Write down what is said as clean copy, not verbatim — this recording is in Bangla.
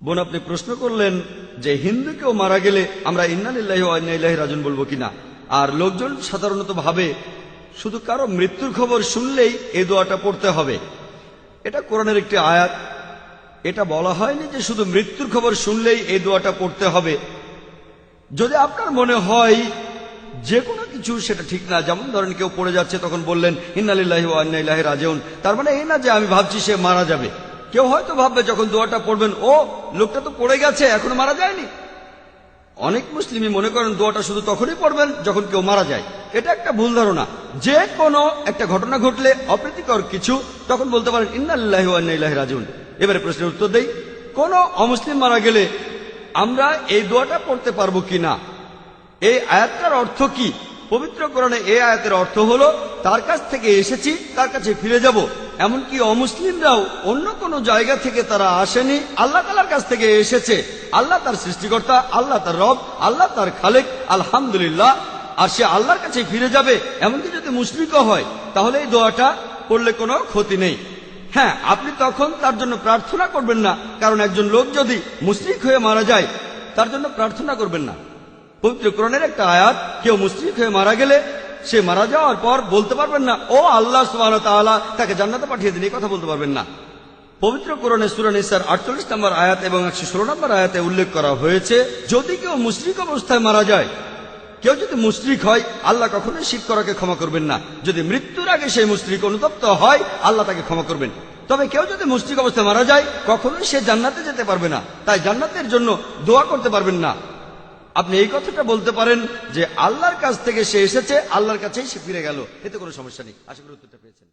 বোন, আপনি প্রশ্ন করলেন যে হিন্দু কেউ মারা গেলে আমরা ইন্না লিল্লাহি ওয়া ইন্না ইলাইহি রাজিউন বলবো কিনা। আর লোকজন সাধারণত ভাবে শুধু কারো মৃত্যুর খবর শুনলেই এই দোয়াটা পড়তে হবে। এটা কোরআনের একটি আয়াত। এটা বলা হয়নি যে শুধু মৃত্যুর খবর শুনলেই এই দোয়াটা পড়তে হবে। যদি আপনার মনে হয় যে কোনো কিছু সেটা ঠিক না, যেমন ধরেন কেউ পড়ে যাচ্ছে তখন বললেন ইন্না লিল্লাহি ওয়া ইন্না ইলাইহি রাজিউন, তার মানে এই না যে আমি ভাবছি সে মারা যাবে। কেউ হয়তো ভাববে যখন দোয়াটা পড়বেন, ও লোকটা তো পড়ে গেছে, এখনো মারা যায়নি। অনেক মুসলিমই মনে করেন দোয়াটা শুধু তখনই পড়বেন যখন কেউ মারা যায়। এটা একটা ভুল ধারণা। যে কোনো একটা ঘটনা ঘটলে, অপ্রীতিকর কিছু, তখন বলতে পারেন ইন্না লিল্লাহি ওয়া ইন্না ইলাইহি রাজিউন। এবারে প্রশ্নের উত্তর দেই, কোন অমুসলিম মারা গেলে আমরা এই দোয়াটা পড়তে পারবো কিনা। এই আয়াতটার অর্থ কি? পবিত্র কোরআনে এই আয়াতের অর্থ হলো তার কাছ থেকে এসেছি, তার কাছে ফিরে যাব। এমনকি অমুসলিমরাও অন্য কোনো জায়গা থেকে তারা আসেনি, আল্লাহ তাআলার কাছ থেকে এসেছে। আল্লাহ তার সৃষ্টিকর্তা, আল্লাহ তার রব, আল্লাহ তার খালেক, আলহামদুলিল্লাহ। আর সে আল্লাহর কাছে ফিরে যাবে। এমনকি যদি মুশরিকও হয় তাহলে এই দোয়াটা পড়লে কোনো ক্ষতি নেই। হ্যাঁ, আপনি তখন তার জন্য প্রার্থনা করবেন না, কারণ একজন লোক যদি মুশরিক হয়ে মারা যায় তার জন্য প্রার্থনা করবেন না। পবিত্র কোরআনের একটা আয়াত, কেউ মুশরিক হয়ে মারা গেলে সে মারা যাওয়ার পর বলতে পারবেন না ও আল্লাহ সুবহানাহু ওয়া তাআলা তাকে জান্নাতে পাঠিয়ে দিন, এই কথা বলতে পারবেন না। পবিত্র কোরআনে সূরা নিসার 48 নম্বর আয়াত এবং 116 নম্বর আয়াতে উল্লেখ করা হয়েছে, যদি কেউ মুশরিক অবস্থায় মারা যায়, কেউ যদি মুশরিক হয় আল্লাহ কখনোই শিরক করাকে ক্ষমা করবেন না। যদি মৃত্যুর আগে সেই মুশরিক অনুতপ্ত হয় আল্লাহ তাকে ক্ষমা করবেন। তবে কেউ যদি মুশরিক অবস্থায় মারা যায় কখনোই সে জান্নাতে যেতে পারবে না, তাই জান্নাতের জন্য দোয়া করতে পারবেন না। আপনি এই কথাটা বলতে পারেন যে আল্লাহর কাছ থেকে সে এসেছে, আল্লাহর কাছেই সে ফিরে গেল, এতে কোনো সমস্যা নেই। আশা করি উত্তরটা পেয়েছেন।